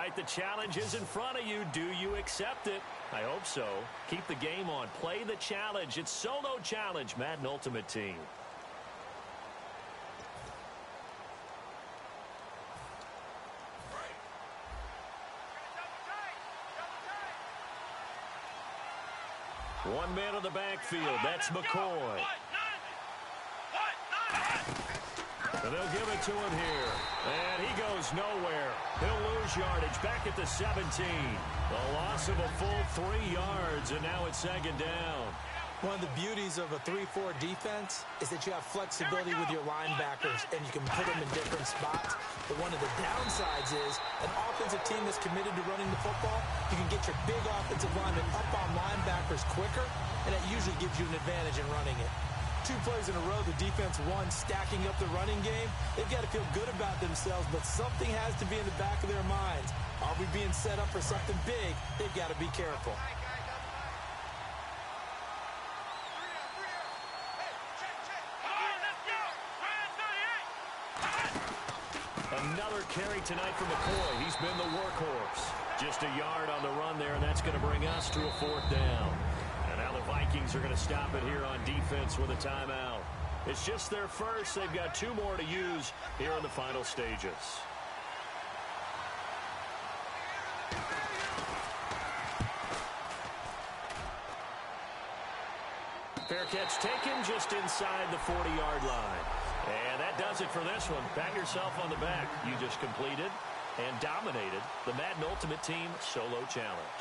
right, the challenge is in front of you. Do you accept it? I hope so. Keep the game on. Play the challenge. It's Solo Challenge, Madden Ultimate Team. One man in the backfield. That's McCoy. And they'll give it to him here. And he goes nowhere. He'll lose yardage back at the 17. The loss of a full 3 yards, and now it's second down. One of the beauties of a 3-4 defense is that you have flexibility with your linebackers, and you can put them in different spots. But one of the downsides is an offensive team that's committed to running the football, you can get your big offensive linemen up on linebackers quicker, and that usually gives you an advantage in running it. 2 plays in a row, the defense won, stacking up the running game. They've got to feel good about themselves, but something has to be in the back of their minds. Are we being set up for something big? They've got to be careful. Another carry tonight for McCoy. He's been the workhorse. Just a yard on the run there, and that's going to bring us to a 4th down. And now the Vikings are going to stop it here on defense with a timeout. It's just their first. They've got 2 more to use here in the final stages. Fair catch taken just inside the 40-yard line. And that does it for this one. Pat yourself on the back. You just completed and dominated the Madden Ultimate Team Solo Challenge.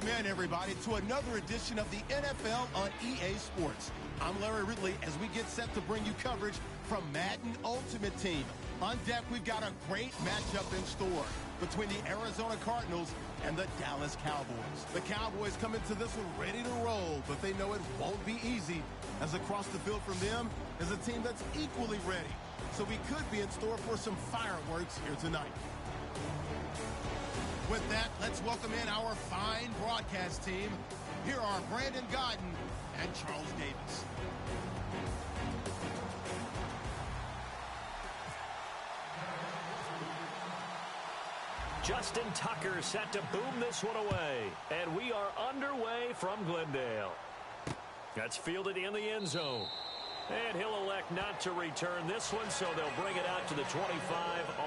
Welcome in, everybody, to another edition of the NFL on EA Sports. I'm Larry Ridley as we get set to bring you coverage from Madden Ultimate Team. On deck, we've got a great matchup in store between the Arizona Cardinals and the Dallas Cowboys. The Cowboys come into this one ready to roll, but they know it won't be easy, as across the field from them is a team that's equally ready. So we could be in store for some fireworks here tonight. With that, let's welcome in our fine broadcast team. Here are Brandon Godden and Charles Davis. Justin Tucker set to boom this one away. And we are underway from Glendale. That's fielded in the end zone. And he'll elect not to return this one, so they'll bring it out to the 25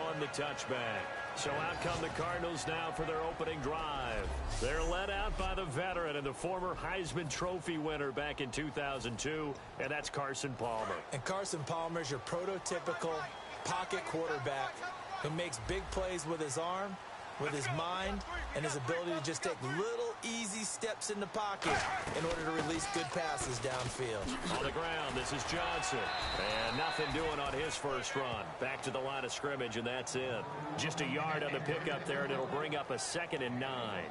on the touchback. So out come the Cardinals now for their opening drive. They're led out by the veteran and the former Heisman Trophy winner back in 2002, and that's Carson Palmer. And Carson Palmer is your prototypical pocket quarterback who makes big plays with his arm, with his mind, and his ability to just take little easy steps in the pocket in order to release good passes downfield. On the ground, this is Johnson. And nothing doing on his first run. Back to the line of scrimmage, and that's it. Just a yard on the pickup there, and it'll bring up a 2nd and 9.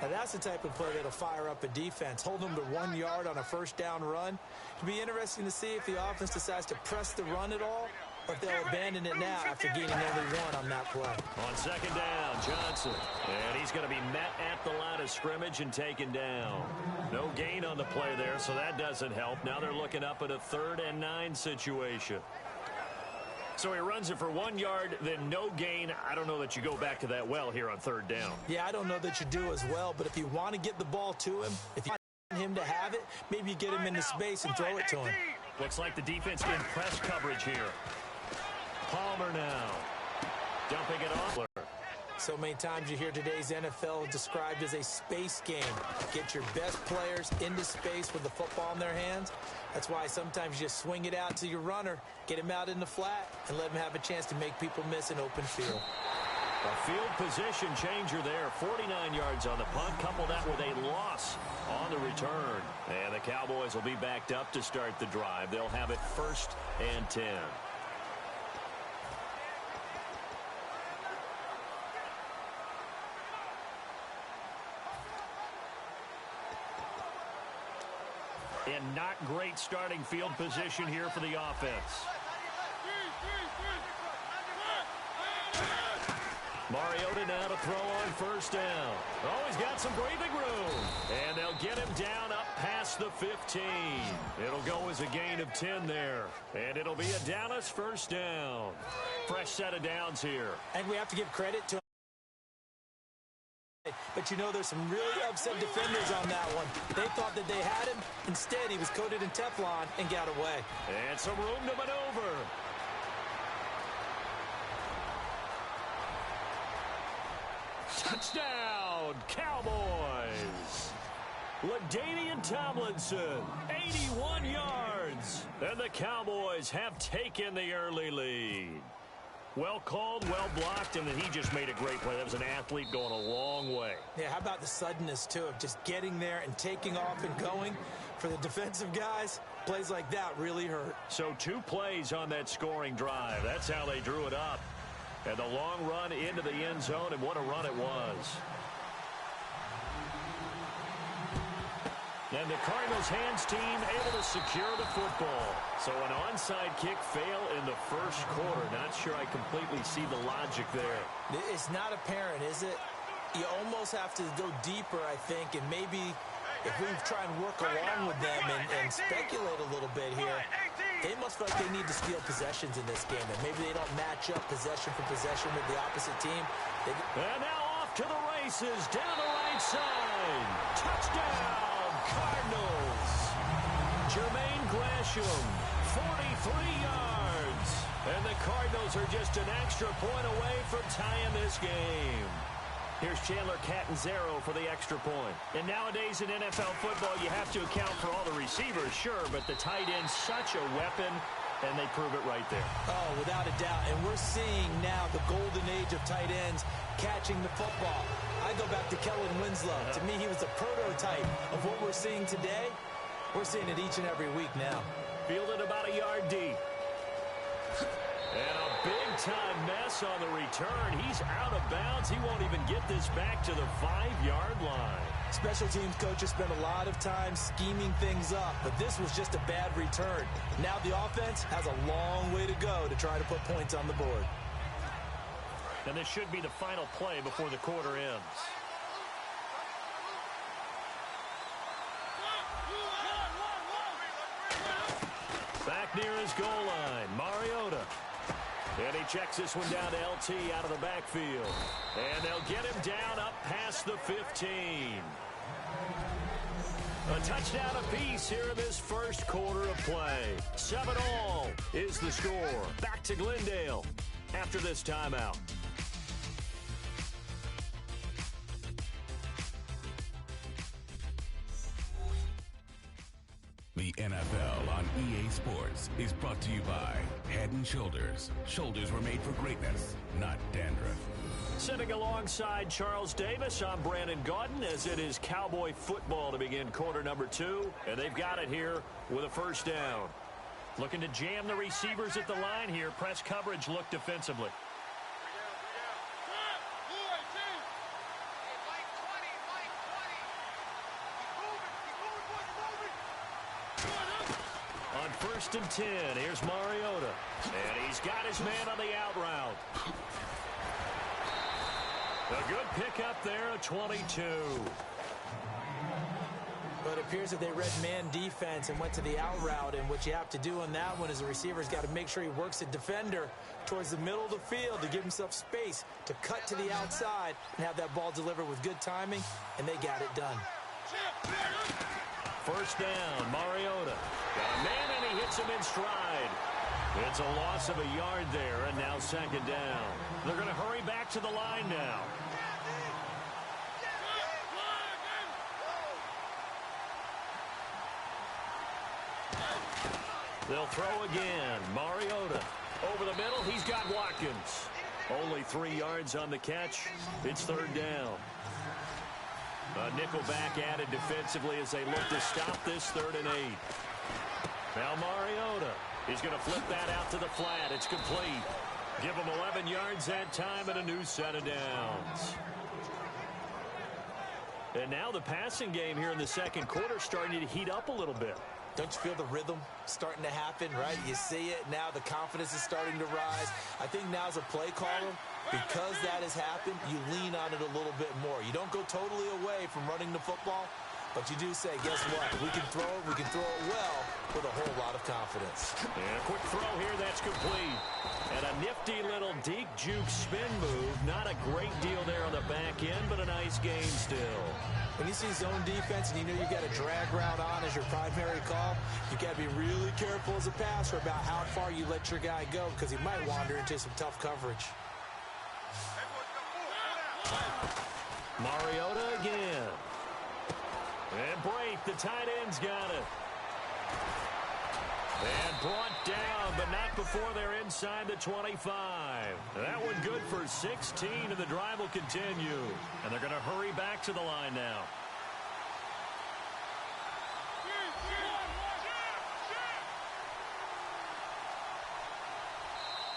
Now that's the type of play that'll fire up a defense. Hold them to 1 yard on a first down run. It'll be interesting to see if the offense decides to press the run at all, or if they'll abandon it now after gaining only 1 on that play. On 2nd down, Johnson. And he's going to be met at the line of scrimmage and taken down. No gain on the play there, so that doesn't help. Now they're looking up at a 3rd and 9 situation. So he runs it for 1 yard, then no gain. I don't know that you go back to that well here on 3rd down. Yeah, I don't know that you do as well, but if you want to get the ball to him, if you want him to have it, maybe you get him into space and throw it to him. Looks like the defense in press coverage here. Palmer now. Dumping it off. So many times you hear today's NFL described as a space game. Get your best players into space with the football in their hands. That's why sometimes you just swing it out to your runner, get him out in the flat, and let him have a chance to make people miss an open field. A field position changer there. 49 yards on the punt. Couple that with a loss on the return. And the Cowboys will be backed up to start the drive. They'll have it 1st and 10. And not great starting field position here for the offense. Mariota now to throw on 1st down. Oh, he's got some breathing room. And they'll get him down up past the 15. It'll go as a gain of 10 there. And it'll be a Dallas 1st down. Fresh set of downs here. And we have to give credit to him. But you know, there's some really upset defenders on that one. They thought that they had him. Instead, he was coated in Teflon and got away. And some room to maneuver. Touchdown, Cowboys. LaDainian Tomlinson, 81 yards. And the Cowboys have taken the early lead. Well called, well blocked, and then he just made a great play. That was an athlete going a long way. Yeah, how about the suddenness, too, of just getting there and taking off and going? For the defensive guys, plays like that really hurt. So 2 plays on that scoring drive. That's how they drew it up. And the long run into the end zone, and what a run it was. And the Cardinals hands team able to secure the football. So an onside kick fail in the 1st quarter. Not sure I completely see the logic there. It's not apparent, is it? You almost have to go deeper, I think, and maybe if we try and work along with them and speculate a little bit here, they must feel like they need to steal possessions in this game, and maybe they don't match up possession for possession with the opposite team. And now off to the races, down the right side. Touchdown, Cardinals. Jermaine Gresham, 43 yards. And the Cardinals are just an extra point away from tying this game. Here's Chandler Catanzaro for the extra point. And nowadays in NFL football, you have to account for all the receivers, sure, but the tight end's such a weapon. and they prove it right there. Oh, without a doubt. And we're seeing now the golden age of tight ends catching the football. I go back to Kellen Winslow. To me, he was the prototype of what we're seeing today. We're seeing it each and every week now. Fielded about a yard deep. And a big-time mess on the return. He's out of bounds. He won't even get this back to the 5-yard line. Special teams coaches spend a lot of time scheming things up, but this was just a bad return. Now the offense has a long way to go to try to put points on the board. And this should be the final play before the quarter ends. Back near his goal line, Mariota. And he checks this one down to LT out of the backfield. And they'll get him down up past the 15. A touchdown apiece here in this first quarter of play. 7-all is the score. Back to Glendale after this timeout. The NFL on EA Sports is brought to you by Head & Shoulders. Shoulders were made for greatness, not dandruff. Sitting alongside Charles Davis, I'm Brandon Gaudin as it is Cowboy football to begin quarter number 2. And they've got it here with a first down. Looking to jam the receivers at the line here. Press coverage look defensively. First and 10. Here's Mariota. And he's got his man on the out route. A good pickup there, a 22. But it appears that they read man defense and went to the out route. And what you have to do on that one is the receiver's got to make sure he works the defender towards the middle of the field to give himself space to cut to the outside and have that ball delivered with good timing. And they got it done. First down, Mariota. Got a man and he hits him in stride. It's a loss of a yard there, and now second down. They're going to hurry back to the line now. They'll throw again. Mariota over the middle. He's got Watkins. Only 3 yards on the catch. It's third down. A nickelback added defensively as they look to stop this 3rd and 8. Now Mariota is going to flip that out to the flat. It's complete. Give him 11 yards that time and a new set of downs. And now the passing game here in the second quarter starting to heat up a little bit. Don't you feel the rhythm starting to happen, right? You see it now. The confidence is starting to rise. I think now as a play caller, because that has happened, you lean on it a little bit more. You don't go totally away from running the football, but you do say, guess what? We can throw it. We can throw it well with a whole lot of confidence. And a quick throw here. That's complete. And a nifty little deke juke spin move. Not a great deal there on the back end, but a nice game still. When you see zone defense and you know you got a drag route on as your primary call, you got to be really careful as a passer about how far you let your guy go because he might wander into some tough coverage. Mariota again. And break. The tight end's got it. And brought down, but not before they're inside the 25. That one good for 16, and the drive will continue. And they're going to hurry back to the line now.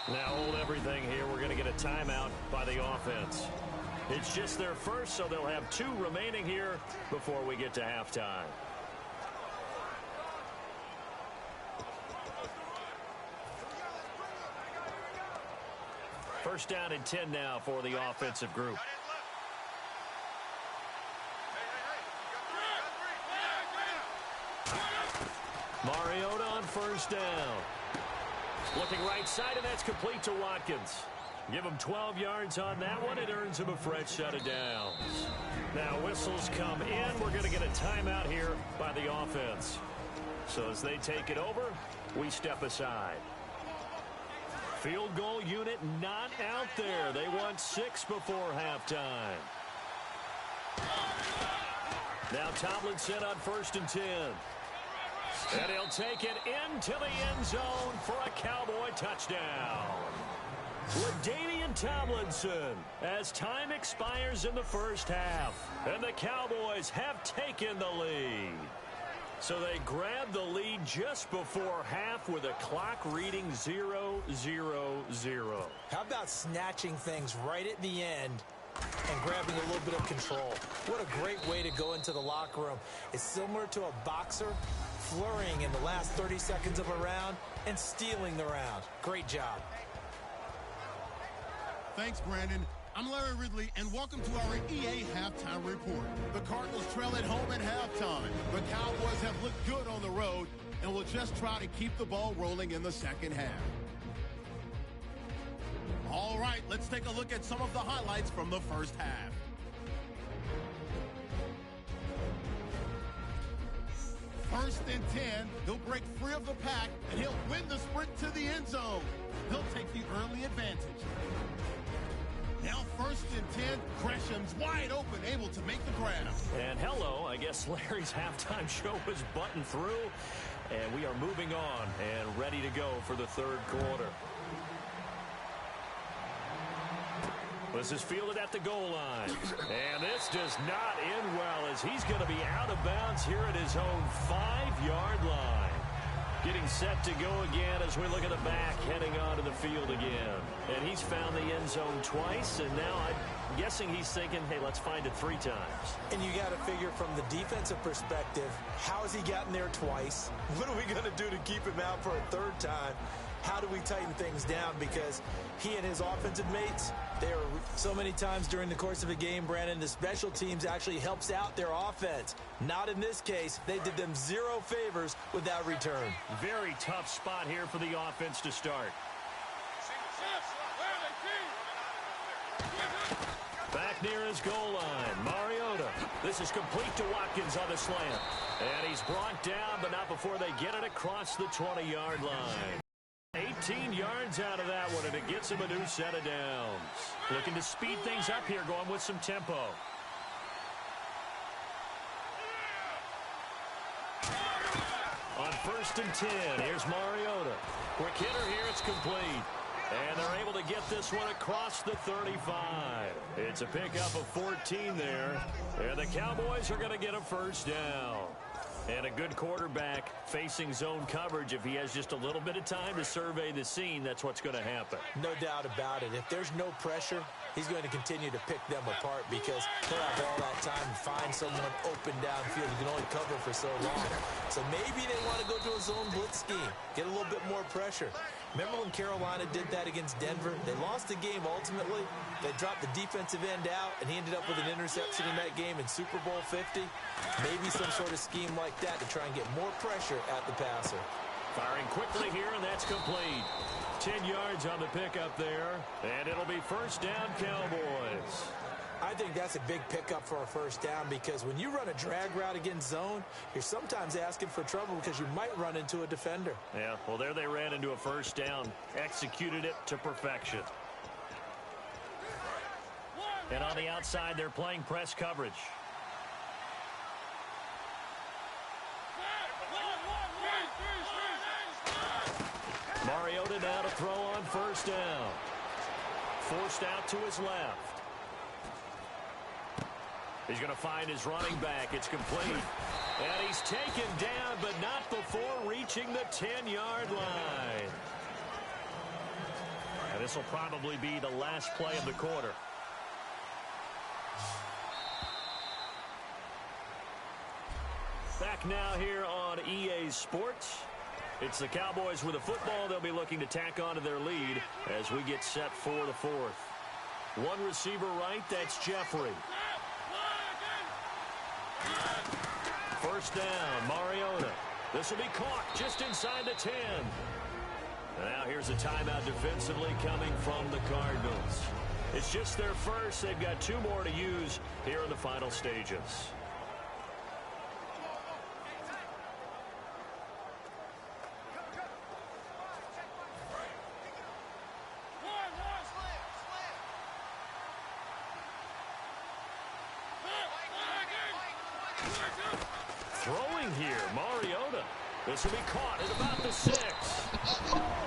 Now hold everything here. We're going to get a timeout by the offense. It's just their first, so they'll have 2 remaining here before we get to halftime. First down and 10 now for the offensive group. Mariota on first down. Looking right side, and that's complete to Watkins. Give him 12 yards on that one. It earns him a fresh set of downs. Now whistles come in. We're going to get a timeout here by the offense. So as they take it over, we step aside. Field goal unit not out there. They want 6 before halftime. Now Tomlinson on first and 10. And he'll take it into the end zone for a Cowboy touchdown. LaDainian Tomlinson as time expires in the first half. And the Cowboys have taken the lead. So they grab the lead just before half with a clock reading 0-0-0. How about snatching things right at the end and grabbing a little bit of control? What a great way to go into the locker room. It's similar to a boxer flurrying in the last 30 seconds of a round and stealing the round. Great job. Thanks, Brandon. I'm Larry Ridley, and welcome to our EA Halftime Report. The Cardinals trail at home at halftime. The Cowboys have looked good on the road and will just try to keep the ball rolling in the second half. All right, let's take a look at some of the highlights from the first half. First and 10, he'll break free of the pack, and he'll win the sprint to the end zone. He'll take the early advantage. Now first and 10, Gresham's wide open, able to make the grab. And hello, I guess Larry's halftime show was buttoned through. And we are moving on and ready to go for the third quarter. This is fielded at the goal line. And this does not end well as he's going to be out of bounds here at his own 5-yard line. Getting set to go again as we look at the back, heading onto the field again. And he's found the end zone twice, and now I'm guessing he's thinking, hey, let's find it 3 times. And you got to figure from the defensive perspective, how has he gotten there twice? What are we going to do to keep him out for a third time? How do we tighten things down? Because he and his offensive mates, there are so many times during the course of a game, Brandon, the special teams actually helps out their offense. Not in this case. They did them 0 favors with that return. Very tough spot here for the offense to start. Back near his goal line, Mariota. This is complete to Watkins on the slant. And he's brought down, but not before they get it across the 20-yard line. 18 yards out of that one, and it gets him a new set of downs. Looking to speed things up here, going with some tempo. On first and 10, here's Mariota. Quick hitter here, it's complete. And they're able to get this one across the 35. It's a pickup of 14 there. And the Cowboys are going to get a first down. And a good quarterback facing zone coverage. If he has just a little bit of time to survey the scene, that's what's going to happen. No doubt about it. If there's no pressure, he's going to continue to pick them apart because he'll have all that time to find someone open downfield. He can only cover for so long. So maybe they want to go to a zone blitz scheme, get a little bit more pressure. Remember when Carolina did that against Denver? They lost the game ultimately. They dropped the defensive end out, and he ended up with an interception in that game in Super Bowl 50. Maybe some sort of scheme like that to try and get more pressure at the passer. Firing quickly here, and that's complete. 10 yards on the pickup there, and it'll be first down, Cowboys. I think that's a big pickup for a first down because when you run a drag route against zone, you're sometimes asking for trouble because you might run into a defender. Yeah, well, there they ran into a first down, executed it to perfection. And on the outside, they're playing press coverage. Mariota now to throw on first down. Forced out to his left. He's going to find his running back. It's complete. And he's taken down, but not before reaching the 10-yard line. And this will probably be the last play of the quarter. Back now here on EA Sports. It's the Cowboys with a football. They'll be looking to tack onto their lead as we get set for the fourth. One receiver right, that's Jeffrey. First down, Mariota. This will be caught just inside the 10. And now here's a timeout defensively coming from the Cardinals. It's just their first. They've got 2 more to use here in the final stages. Throwing here, Mariota. This will be caught at about the 6.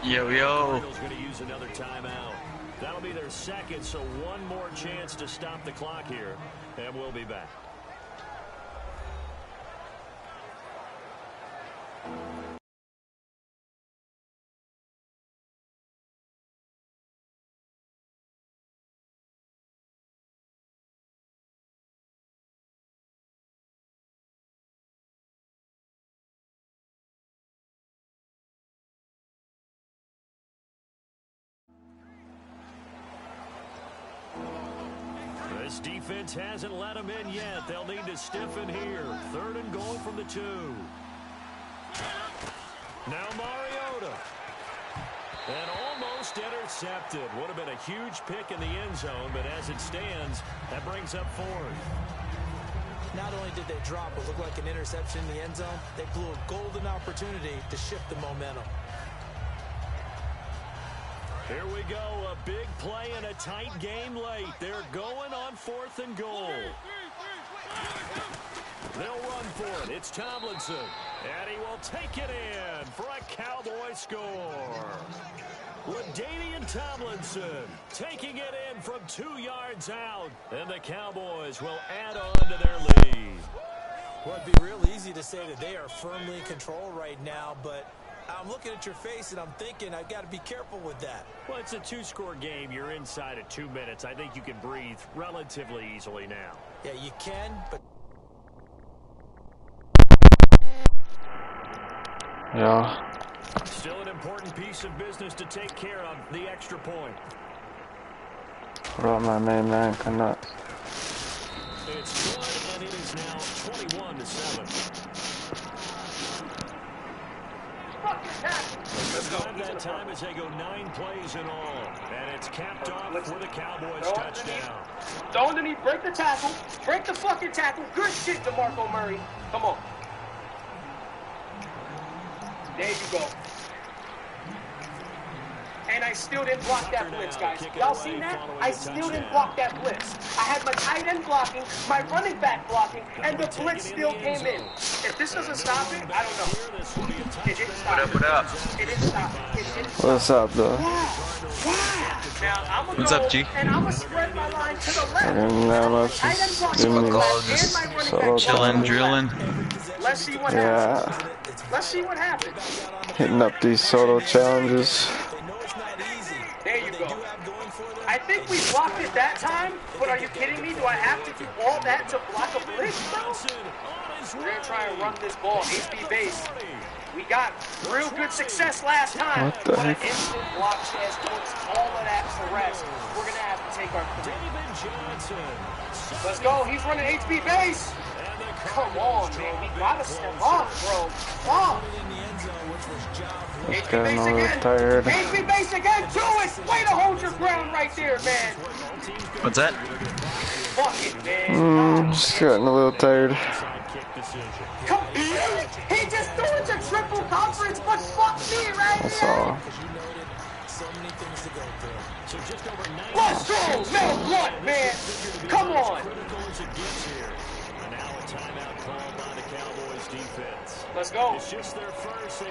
Yo. Cardinals going to use another timeout. That'll be their second, so one more chance to stop the clock here, and we'll be back. This defense hasn't let them in yet. They'll need to stiffen here. 3rd and goal from the 2. Now Mariota. And almost intercepted. Would have been a huge pick in the end zone, but as it stands, that brings up 4th. Not only did they drop what looked like an interception in the end zone, they blew a golden opportunity to shift the momentum. Here we go, a big play in a tight game late. They're going on 4th and goal. They'll run for it. It's Tomlinson. And he will take it in for a Cowboy score. LaDainian Tomlinson taking it in from 2 yards out. And the Cowboys will add on to their lead. Well, it'd be real easy to say that they are firmly in control right now, but I'm looking at your face and I'm thinking I've got to be careful with that. Well, it's a 2-score game. You're inside at 2 minutes. I think you can breathe relatively easily now. Yeah, you can, but... Yeah. Still an important piece of business to take care of, the extra point. What up, my main man? Canucks. It's good, and it is now 21-7. Let's go. That time as they go 9 plays in all, and it's capped off with a Cowboys touchdown. Throw underneath, break the tackle, break the fucking tackle. Good shit, DeMarco Murray. Come on. There you go. And I still didn't block that blitz, guys. Y'all seen that? I still didn't block that blitz. I had my tight end blocking, my running back blocking, and the blitz still came in. If this doesn't stop it, I don't know. It didn't stop it. What up? It didn't stop it. It didn't stop What's up, though? Wow. Now, I'm going What's to up, go G? and I'm going to spread my line to the left. And now let's Tight end just blocking give me and my running solo back Chilling, blocking. drilling. Let's see what Yeah. happens. Let's see what happens. Hitting up these solo challenges. There you go. I think we blocked it that time, but are you kidding me? Do I have to do all that to block a blitz, bro? We're going to try and run this ball, HB base. We got real good success last time, What the but an heck? instant block chance puts all of that to rest. We're going to have to take our three. Let's go. He's running HB base. Come on, man. We got to step up, bro. Oh. This guy a little tired. HB base again. Do it. Way to hold your ground right there, man. What's that? Fuck it, man. Just getting a little tired. Come on. He just threw it to triple conference, but fuck me right That's here. all. Let's go. No blood, man. Come on. Let's go.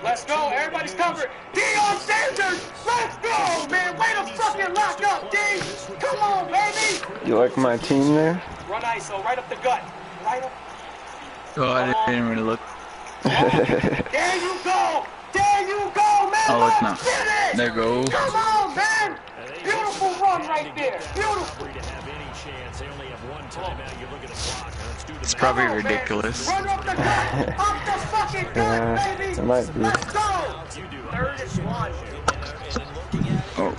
Let's go. Everybody's covered. Deion Sanders. Let's go, man. Way to fucking lock up, D. Come on, baby. You like my team there? Run ISO right up the gut. Right up. Oh, I didn't really look. There you go. There you go, man. Oh, look now. Let's get it. There you go. Come on, man. Beautiful run right there. Beautiful. It's probably ridiculous. Run up the gut. Up the fucking gut, Yeah, baby. it might be. Let's go. 3rd and 1. Oh.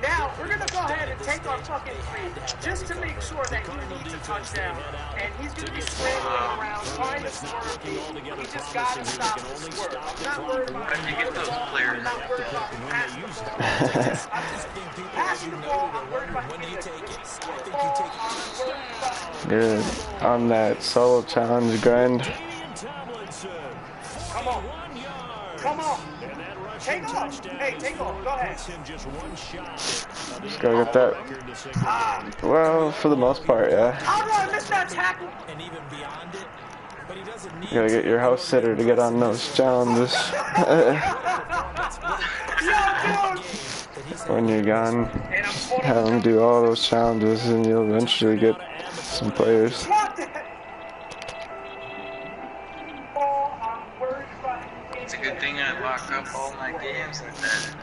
Now, we're going to go ahead and take our fucking three just to make sure that he needs a touchdown. And he's going to be scrambling around, trying to swerve me. We just got to stop the swerve. I'm not worried about How do you get those I'm players? not worried about passing the ball. I'm just passing the ball. I'm worried about getting the ball. I'm worried about... Good. On that solo challenge grind. Come on. Come on. Take off. Hey, take off. Go ahead. Just gotta get that. Well, for the most part, yeah. How do I miss that tackle? And even beyond it, but he doesn't need You gotta get your house sitter to get on those challenges. When you're gone, have him do all those challenges, and you'll eventually get some players. It's a good thing I lock up all my games and then.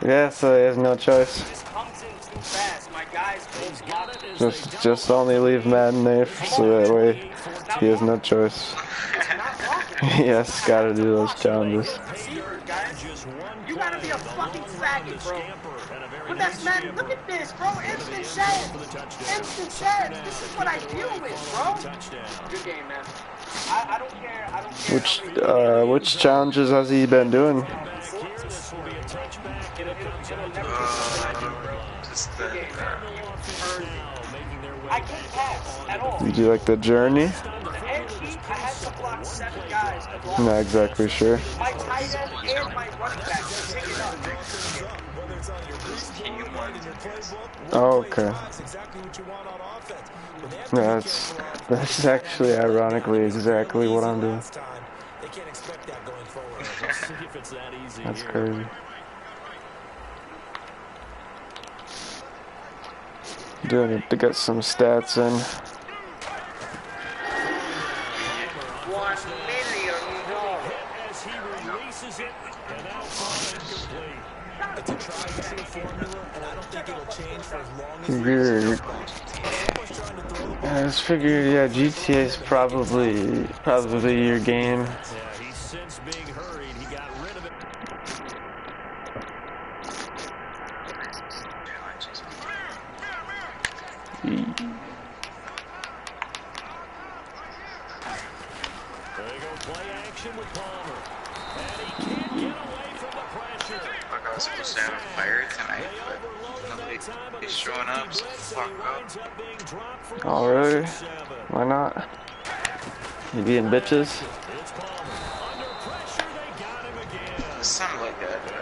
Yeah, so he has no choice. Just only leave Madden there, so that way he has no choice. Yes, gotta do those challenges. You gotta be a fucking faggot, bro. But that's Madden. Look at this, bro. Instant saves. Instant saves. This is what I deal with, bro. Good game, man. I don't care. I don't care. Which challenges has he been doing? Just the, I can't pass at all. Did you like the journey? And I had to block 7 guys. Not exactly sure. My tight end and my running back pick it up. Oh, okay. Yeah, that's actually ironically exactly what I'm doing. That's crazy. Doing it to get some stats in. 1 million. It's a tried and true formula, and I don't think it'll change for as long as Figured. I just figured, yeah, GTA is probably your game. Yeah, he's since being hurried. He got rid of it. There you go, play action with Palmer. And he can't get away from the pressure. fuck, I was supposed to have a fire tonight, but nobody's showing up, so fuck up. Oh, really? Why not? You being bitches? Something like that, but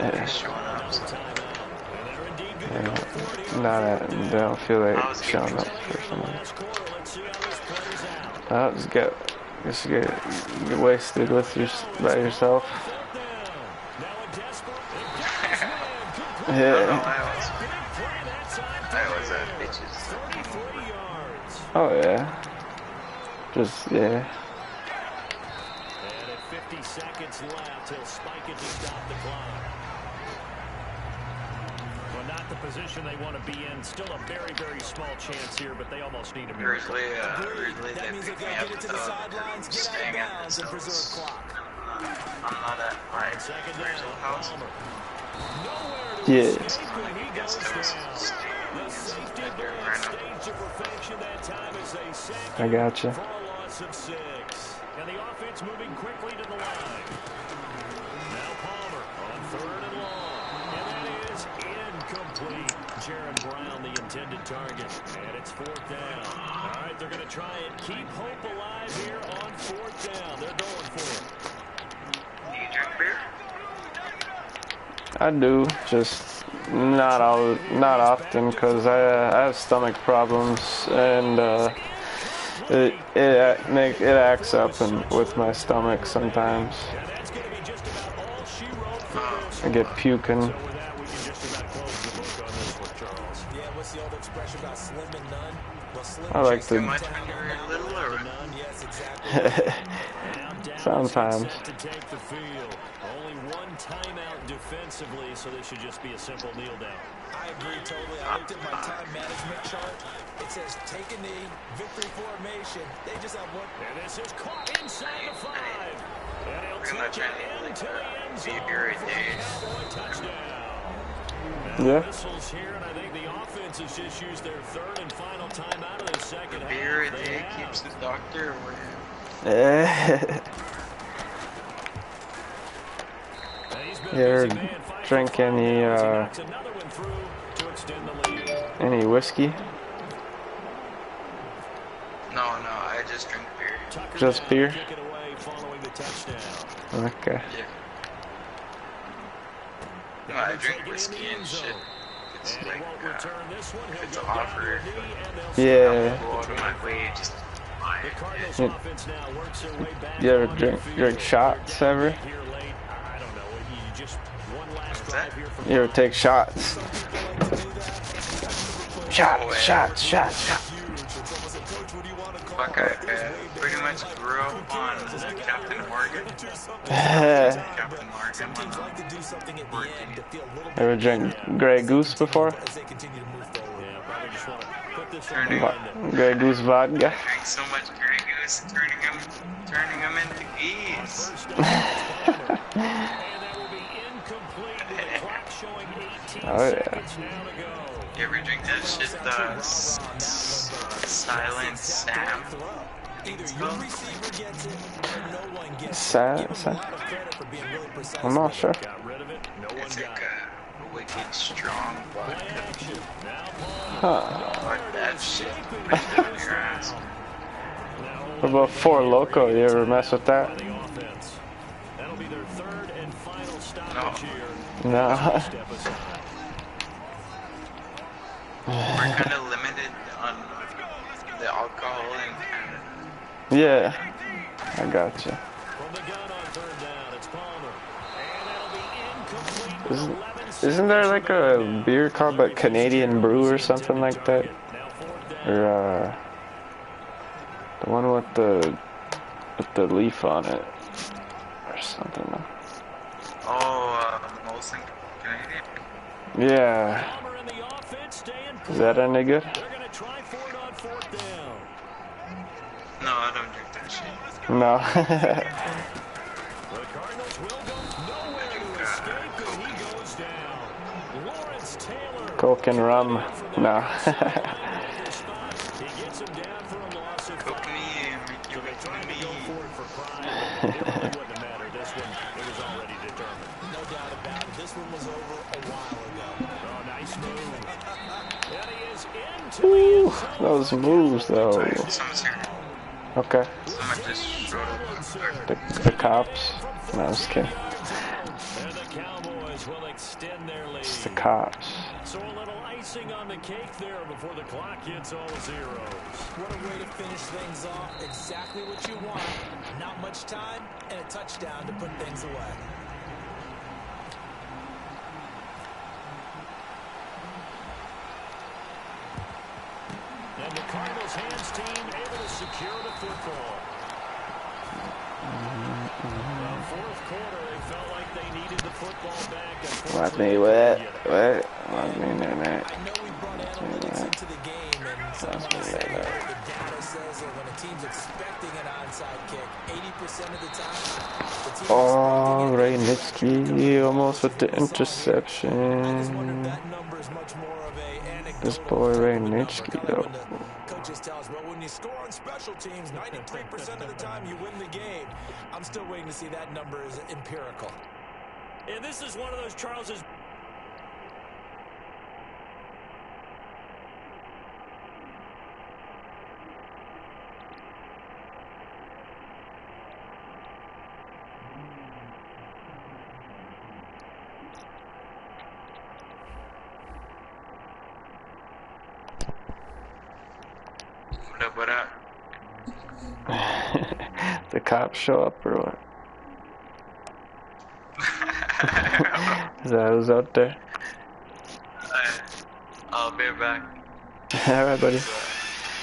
nobody's showing up, so. Yeah, they don't feel like showing up for someone. Oh, just get wasted with by yourself. Yeah. I was bitches. Oh yeah. Just yeah. And at 50 seconds left, he'll spike it to stop the clock. Well, not the position they want to be in. Still a very, very small chance here, but they almost need a miracle. Weirdly, they picked me up without staying at this house. I'm not at my original house. Yeah. I guess there was some staying I gotcha. And the offense moving quickly to the line. Now Palmer on 3rd and long. And that is incomplete. Jaron Brown, the intended target. And it's 4th down. All right, they're going to try and keep hope alive here on 4th down. They're going for it. Do you drink beer? I do, just not often, because I have stomach problems, and it acts up with my stomach sometimes. I get puking. I like to. Sometimes. Only one timeout defensively, so this should just be a simple kneel down. I agree totally. I looked at my time management chart. It says take a knee, victory formation. They just have one. And this is caught inside the 5. And he'll Pretty much take it any into the end zone. every day. Now Yeah. whistles here, and I think the offense has just used their 3rd and final timeout of the 2nd half. Beer a day keeps the doctor away. You ever drink any whiskey? No, I just drink beer. Just beer? Okay. Yeah. No, I drink whiskey and shit. it's like, if it's offered, Yeah. I'll go out of my way to just buy it. You ever drink shots ever? What's that? You ever take shots? Shots. Fuck, I pretty much grew up on Captain Morgan. Captain Morgan. Ever drink Grey Goose before? Grey Goose vodka. I drank so much Grey Goose, turning them into geese. Oh yeah. You ever drink that shit, the Silent Sam? I'm not sure. It's like a wicked strong vodka. Fuck that shit. Right down your ass. What about Four Loko? You ever mess with that? No. We're kind of limited on the alcohol in Canada. Yeah, I got you. Isn't there like a beer called like Canadian Brew or something like that? Or the one with the leaf on it or something? Oh, Molson Canadian? Yeah. Is that any good? No, I don't drink that shit. No. Coke and rum. No. Coke me, give it to me. Ooh, those moves though. Sorry, someone's here. Okay. Someone just showed up. The cops. No, I'm just kidding. It's the cops. So a little icing on the cake there before the clock hits all zeros. What a way to finish things off. Exactly what you want. Not much time and a touchdown to put things away. And the Cardinals' hands team able to secure the football. The fourth quarter, they felt like they needed the football back. Let me wet. Let me know that. I know we brought analytics into the game, and some of us say the data says that when a team's expecting an onside kick, 80% of the time, the team Oh, Ray Nitsky almost with the interception. This boy Ray Nitsky though. Coaches tell us, well, when you score on special teams, 93% of the time you win the game. I'm still waiting to see that number is empirical. And this is one of those Charles's. What up? The cops show up or what? Is that who's out there? I'll be back. Alright, buddy.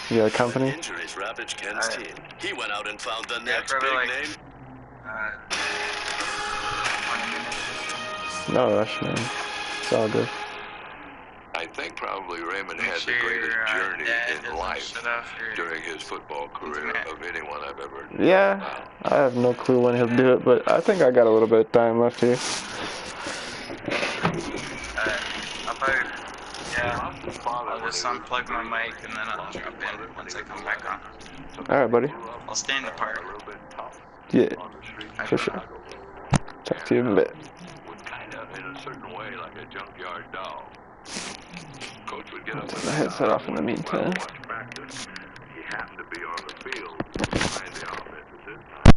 You got company? Injuries ravaged Ken's team. He went out and found the next probably big like, name. 20 minutes. No rush, man. It's all good. I think probably Raymond had the greatest journey in life during his football career of anyone I've ever known. Yeah, I have no clue when he'll do it, but I think I got a little bit of time left here. I'll probably, yeah, I'll just unplug my mic and then I'll drop in once I come back on. Alright, buddy. I'll stay in the park. Yeah, for sure. Talk to you in a bit. Kind of in a certain way like a junkyard dog. Coach would get up Take my headset off in the meantime. watch practice. He happened to be on the field behind the offense at this time.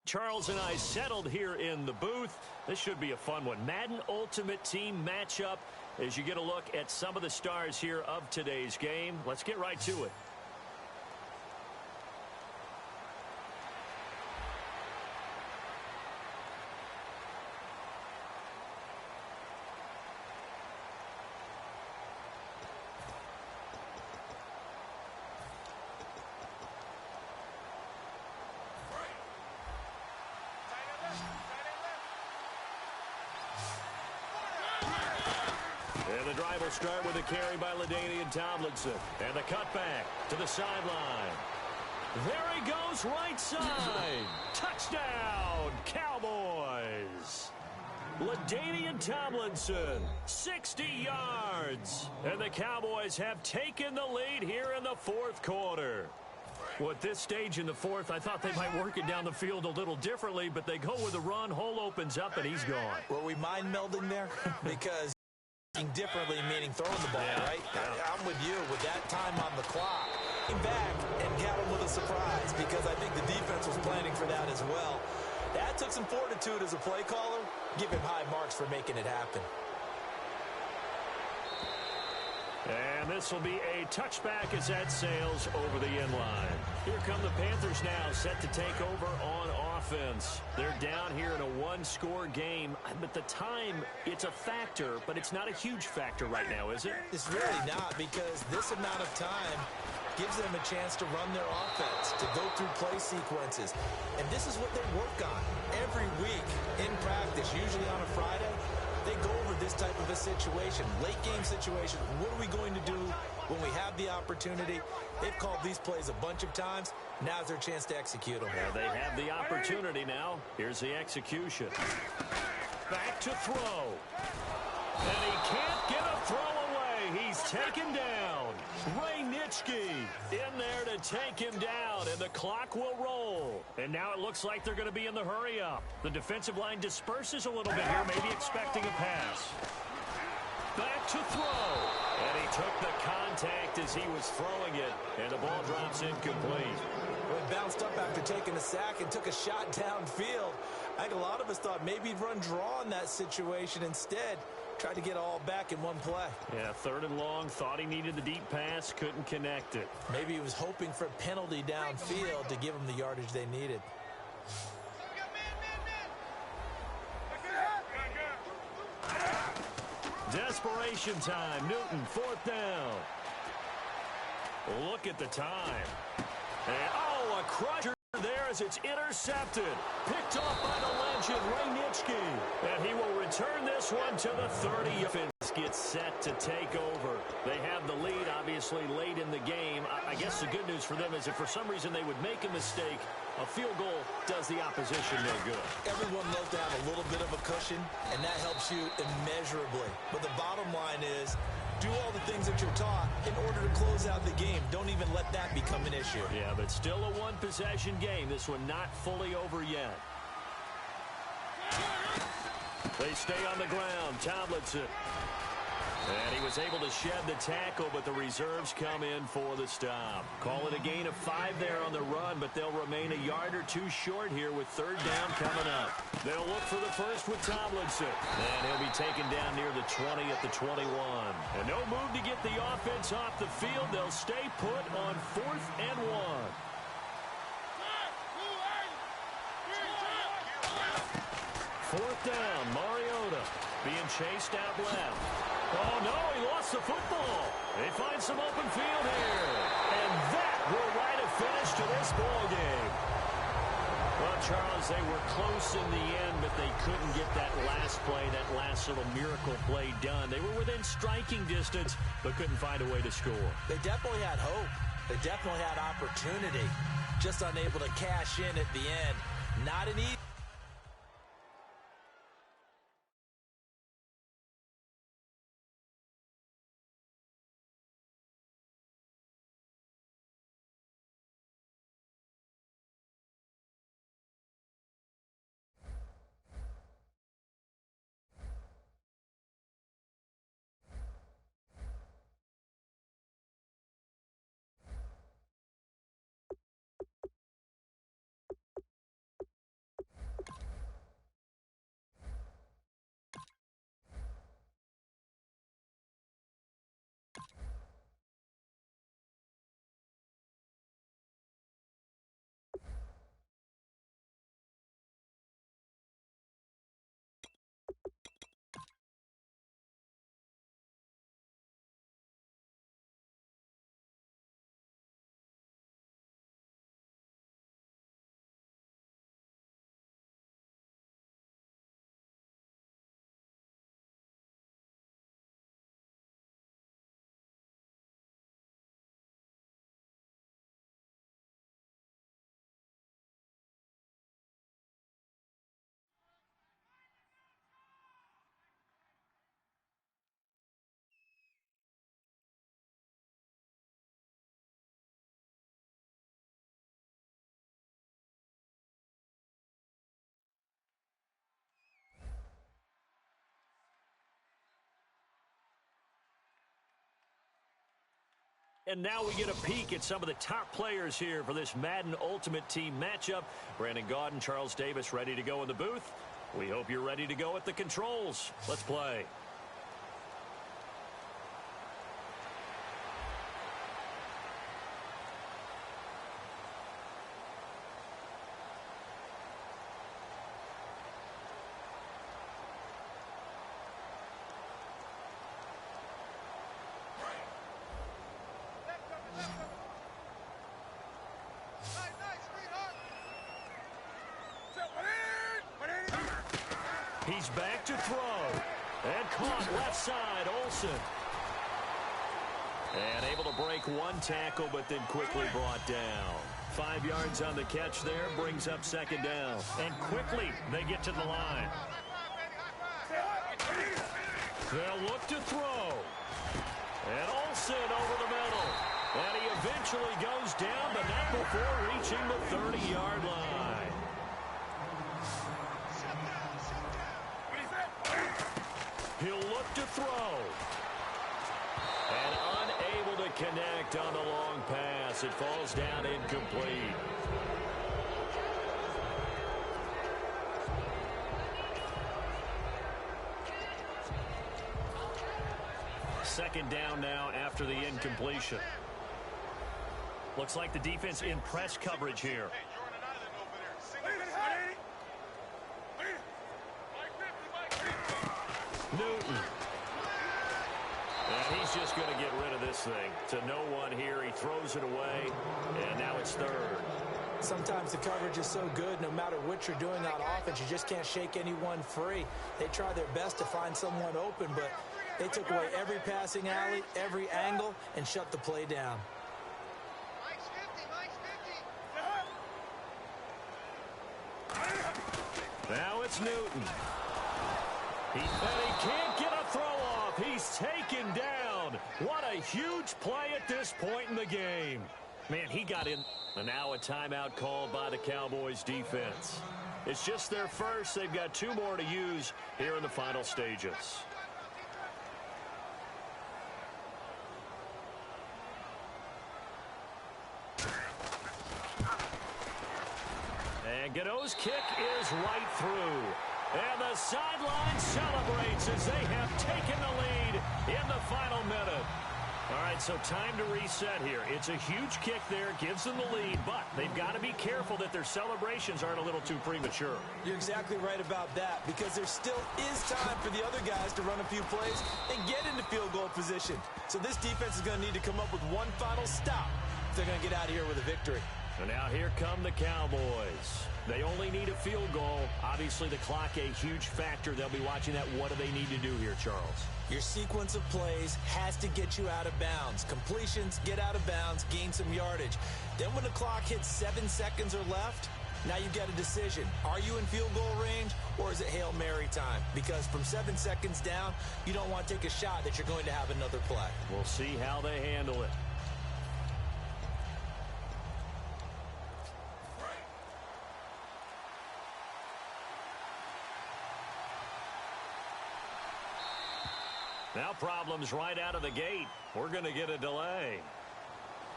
Charles and I settled here in the booth. This should be a fun one. Madden Ultimate Team matchup as you get a look at some of the stars here of today's game. Let's get right to it. And the drive will start with a carry by LaDainian Tomlinson. And the cutback to the sideline. There he goes, right side. Touchdown, Cowboys. LaDainian Tomlinson, 60 yards. And the Cowboys have taken the lead here in the fourth quarter. Well, at this stage in the fourth, I thought they might work it down the field a little differently, but they go with a run. Hole opens up, and he's gone. Were we mind melding there? Because differently, meaning throwing the ball, right? I'm with you. With that time on the clock, came back and got him with a surprise because I think the defense was planning for that as well. That took some fortitude as a play caller. Give him high marks for making it happen. And this will be a touchback as that sails over the end line. Here come the Panthers now, set to take over on offense. They're down here in a one-score game, but the time, it's a factor, but it's not a huge factor right now, is it? It's really not, because this amount of time gives them a chance to run their offense, to go through play sequences. And this is what they work on every week in practice, usually on a Friday. They go over this type of a situation, late game situation. What are we going to do when we have the opportunity? They've called these plays a bunch of times. Now's their chance to execute them. Well, they have the opportunity now. Here's the execution. Back to throw. And he can't get a throw away. He's taken down. Ray Nitschke in there to take him down, and the clock will roll. And now it looks like they're going to be in the hurry-up. The defensive line disperses a little bit here, maybe expecting a pass. Back to throw. And he took the contact as he was throwing it, and the ball drops incomplete. Well, he bounced up after taking a sack and took a shot downfield. I think a lot of us thought maybe he'd run draw in that situation. Instead, tried to get all back in one play. Yeah, third and long, thought he needed the deep pass, couldn't connect it. Maybe he was hoping for a penalty downfield to give him the yardage they needed. Desperation time. Newton, fourth down. Look at the time. And, oh, a crusher there as it's intercepted. Picked off by the legend, Ray Nitschke. And he will return this one to the 30. Offense gets set to take over. They have the lead, obviously, late in the game. I guess the good news for them is if for some reason they would make a mistake, a field goal does the opposition no good. Everyone loves to have a little bit of a cushion, and that helps you immeasurably. But the bottom line is, do all the things that you're taught in order to close out the game. Don't even let that become an issue. Yeah, but still a one-possession game. This one not fully over yet. They stay on the ground. Tomlinson. And he was able to shed the tackle, but the reserves come in for the stop. Call it a gain of 5 there on the run, but they'll remain a yard or two short here with third down coming up. They'll look for the first with Tomlinson. And he'll be taken down near the 20 at the 21. And no move to get the offense off the field. They'll stay put on 4th and 1. Fourth down, Mariota being chased out left. Oh, no, he lost the football. They find some open field here. And that will write a finish to this ball game. Well, Charles, they were close in the end, but they couldn't get that last play, that last little miracle play done. They were within striking distance, but couldn't find a way to score. They definitely had hope. They definitely had opportunity. Just unable to cash in at the end. Not an easy. And now we get a peek at some of the top players here for this Madden Ultimate Team matchup. Brandon Gaudin, Charles Davis ready to go in the booth. We hope you're ready to go at the controls. Let's play. He's back to throw. And caught left side, Olsen. And able to break one tackle, but then quickly brought down. 5 yards on the catch there, brings up second down. And quickly, they get to the line. They'll look to throw. And Olsen over the middle. And he eventually goes down, but not before reaching the 30-yard line. He'll look to throw. And unable to connect on the long pass. It falls down incomplete. Second down now after the incompletion. Looks like the defense in press coverage here. Newton. And he's just going to get rid of this thing. To no one here. He throws it away. And now it's third. Sometimes the coverage is so good, no matter what you're doing on offense, you just can't shake anyone free. They try their best to find someone open, but they took away every passing alley, every angle, and shut the play down. Now it's Newton. He can't get a throw off. He's taken down. What a huge play at this point in the game. Man, he got in. And now a timeout called by the Cowboys defense. It's just their first. They've got 2 more to use here in the final stages. And Godot's kick is right through. And the sideline celebrates as they have taken the lead in the final minute. All right, so time to reset here. It's a huge kick there, gives them the lead, but they've got to be careful that their celebrations aren't a little too premature. You're exactly right about that, because there still is time for the other guys to run a few plays and get into field goal position. So this defense is going to need to come up with one final stop if they're going to get out of here with a victory. And now here come the Cowboys. They only need a field goal. Obviously, the clock a huge factor. They'll be watching that. What do they need to do here, Charles? Your sequence of plays has to get you out of bounds. Completions, get out of bounds, gain some yardage. Then when the clock hits 7 seconds or left, now you've got a decision. Are you in field goal range, or is it Hail Mary time? Because from 7 seconds down, you don't want to take a shot that you're going to have another play. We'll see how they handle it. Now problems right out of the gate. We're going to get a delay.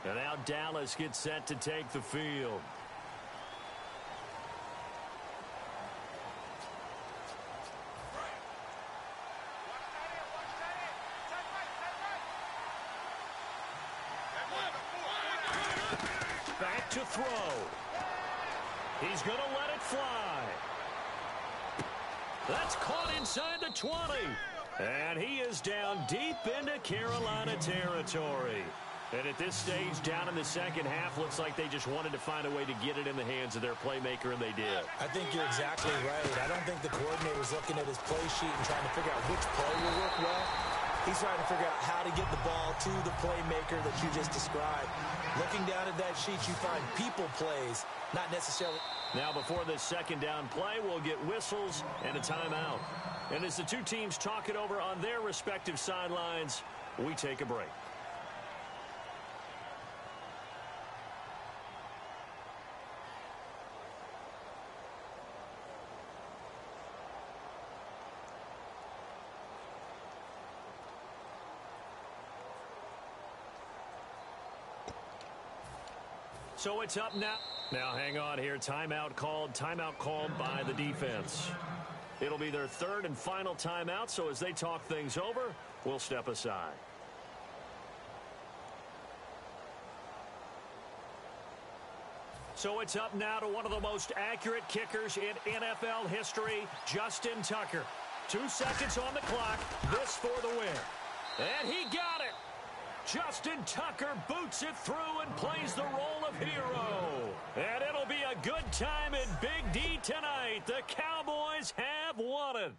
And now Dallas gets set to take the field. Back to throw. He's going to let it fly. That's caught inside the 20. And he is down deep into Carolina territory. And at this stage, down in the second half, looks like they just wanted to find a way to get it in the hands of their playmaker, and they did. I think you're exactly right. I don't think the coordinator's looking at his play sheet and trying to figure out which play will work well. He's trying to figure out how to get the ball to the playmaker that you just described. Looking down at that sheet, you find people plays, not necessarily. Now before this second down play, we'll get whistles and a timeout. And as the two teams talk it over on their respective sidelines, we take a break. So it's up now. Now hang on here. Timeout called by the defense. It'll be their third and final timeout, so as they talk things over, we'll step aside. So it's up now to one of the most accurate kickers in NFL history, Justin Tucker. 2 seconds on the clock. This for the win. And he got it. Justin Tucker boots it through and plays the role of hero. And it'll be a good time in Big D tonight. The Cowboys have won it.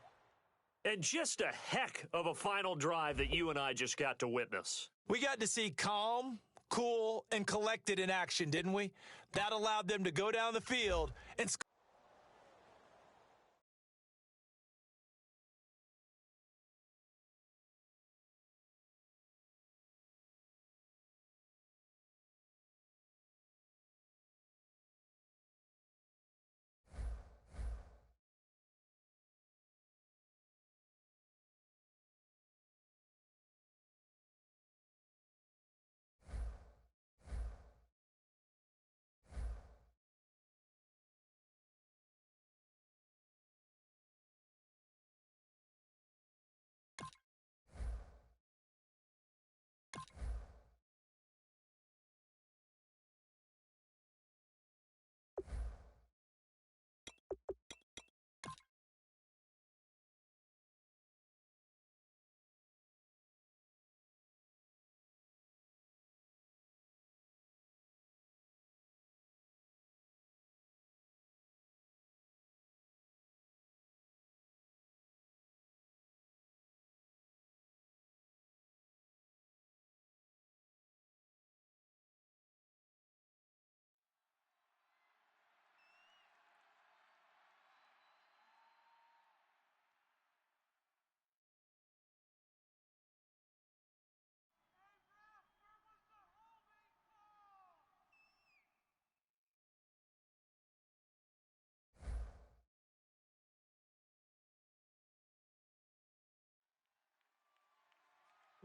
And just a heck of a final drive that you and I just got to witness. We got to see calm, cool, and collected in action, didn't we? That allowed them to go down the field and score.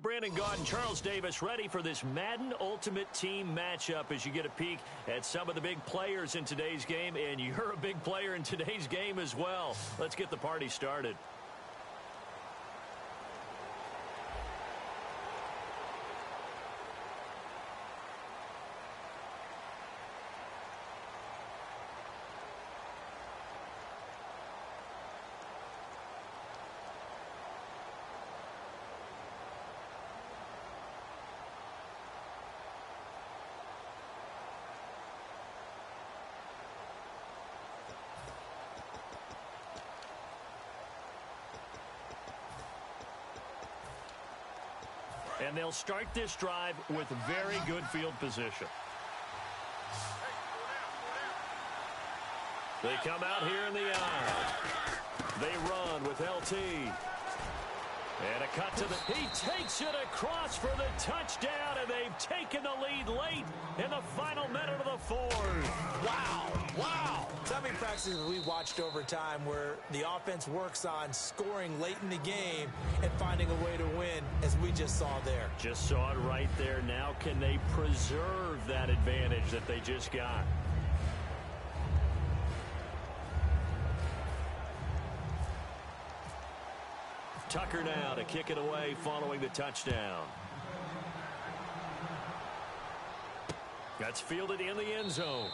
Brandon Gaud and Charles Davis ready for this Madden Ultimate Team matchup as you get a peek at some of the big players in today's game, and you're a big player in today's game as well. Let's get the party started. And they'll start this drive with very good field position. They come out here in the eye. They run with LT. And a cut to the... He takes it across for the touchdown, and they've taken the lead late in the final minute of the fourth. Wow. Wow. So many practices we watched over time where the offense works on scoring late in the game and finding a way to win, as we just saw there. Just saw it right there. Now can they preserve that advantage that they just got? Tucker now to kick it away following the touchdown. That's fielded in the end zone.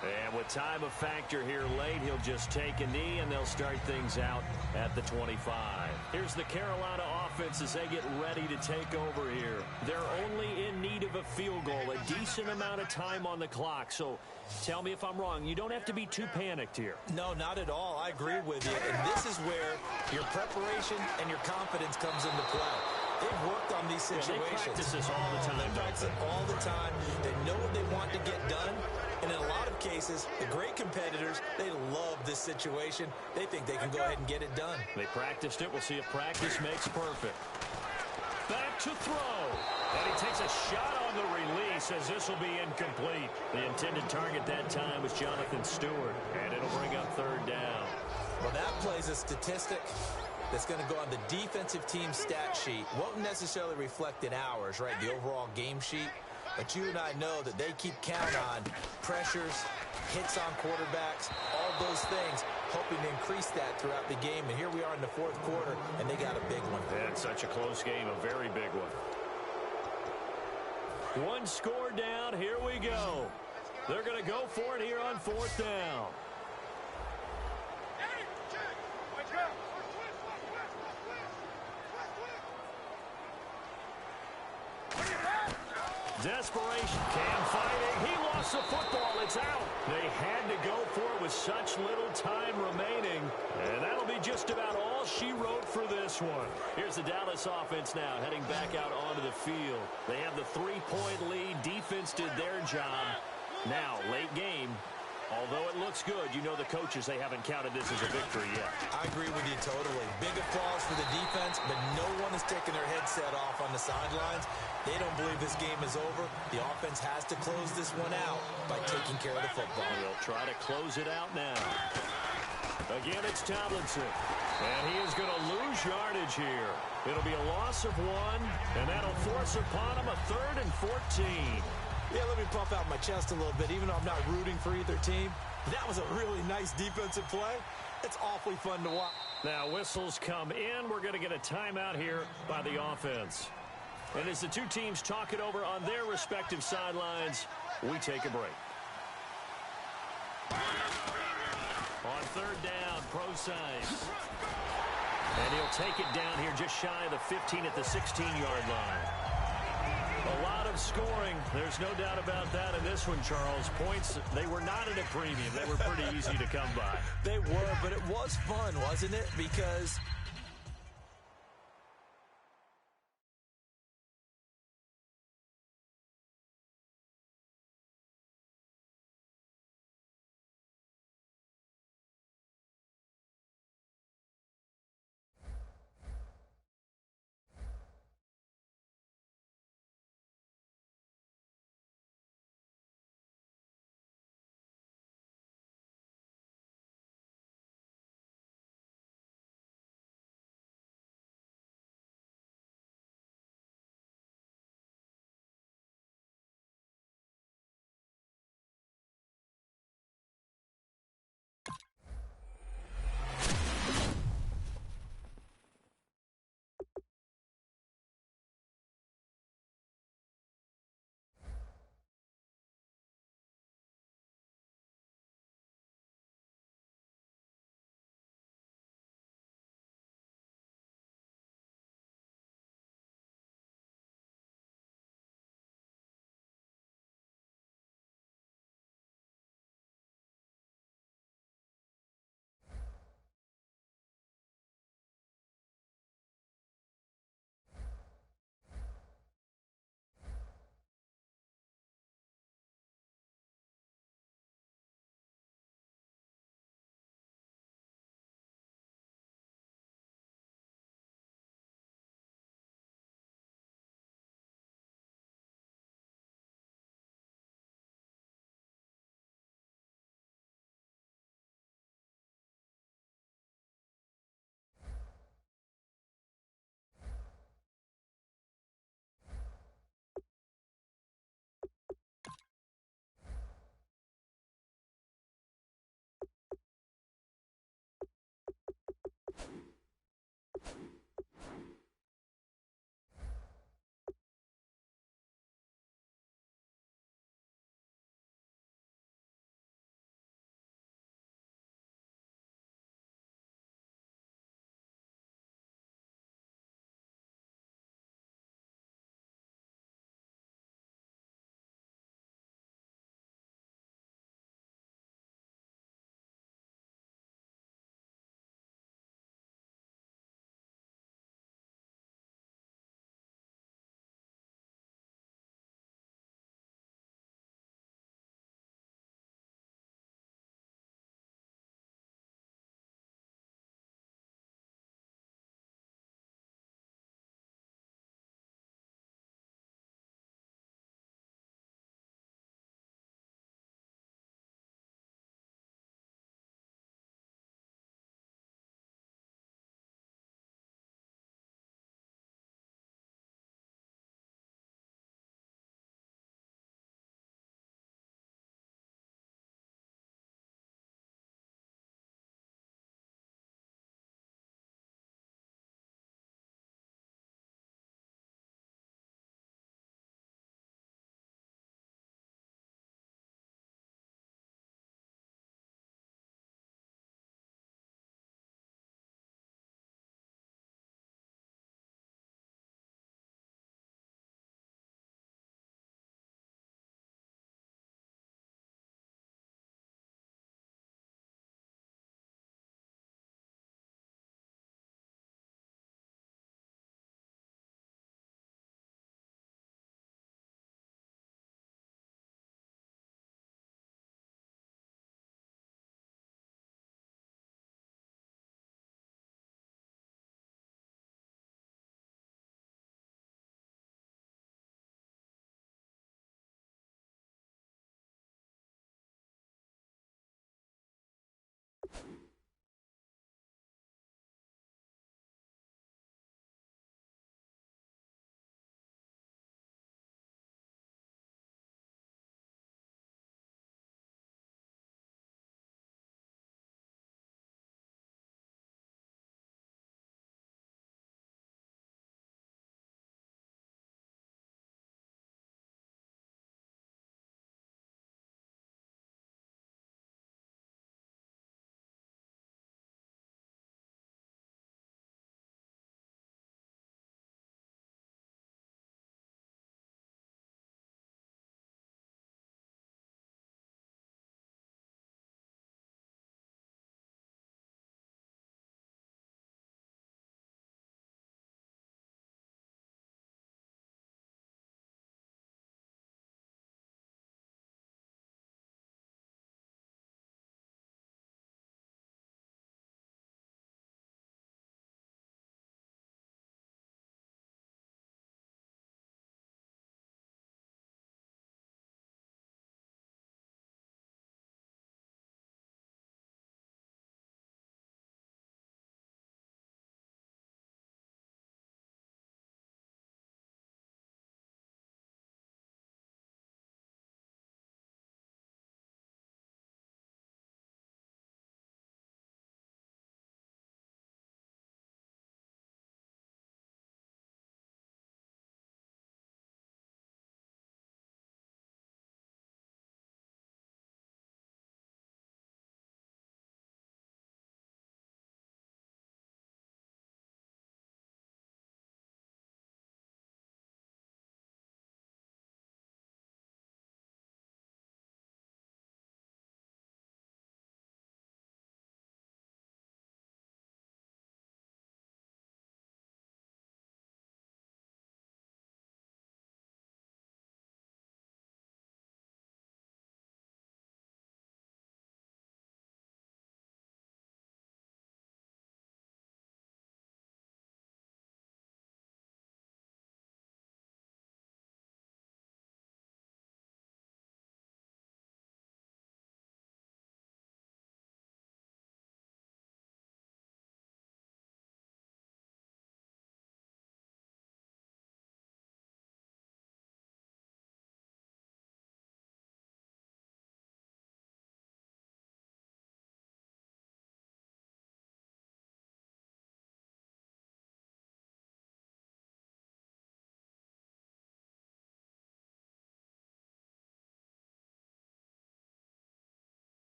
And with time a factor here late, he'll just take a knee, and they'll start things out at the 25. Here's the Carolina offense as they get ready to take over here. They're only in need of a field goal, a decent amount of time on the clock. So tell me if I'm wrong. You don't have to be too panicked here. No, not at all. I agree with you. And this is where your preparation and your confidence comes into play. They've worked on these situations. They practice this all the time. They practice it all the time. They know what they want to get done. And in a lot of cases, the great competitors, they love this situation. They think they can go ahead and get it done. They practiced it. We'll see if practice makes perfect. Back to throw. And he takes a shot on the release as this will be incomplete. The intended target that time was Jonathan Stewart. And it'll bring up third down. Well, that plays a statistic that's going to go on the defensive team stat sheet. Won't necessarily reflect in ours, right? The overall game sheet. But you and I know that they keep count on pressures, hits on quarterbacks, all those things, hoping to increase that throughout the game. And here we are in the fourth quarter, and they got a big one. And such a close game, a very big one. One score down, here we go. They're going to go for it here on fourth down. Desperation. Cam fighting. He lost the football. It's out. They had to go for it with such little time remaining. And that'll be just about all she wrote for this one. Here's the Dallas offense now heading back out onto the field. They have the 3-point lead. Defense did their job. Now, late game. Although it looks good, you know the coaches, they haven't counted this as a victory yet. I agree with you totally. Big applause for the defense, but no one is taking their headset off on the sidelines. They don't believe this game is over. The offense has to close this one out by taking care of the football. They'll try to close it out now. Again, it's Tomlinson. And he is going to lose yardage here. It'll be a loss of 1, and that'll force upon him a 3rd and 14. Yeah, let me puff out my chest a little bit, even though I'm not rooting for either team. That was a really nice defensive play. It's awfully fun to watch. Now, whistles come in. We're going to get a timeout here by the offense. And as the two teams talk it over on their respective sidelines, we take a break. On third down, Procise. And he'll take it down here just shy of the 15 at the 16-yard line. A lot of scoring. There's no doubt about that in this one, Charles. Points, they were not at a premium. They were pretty easy to come by. They were, but it was fun, wasn't it? Because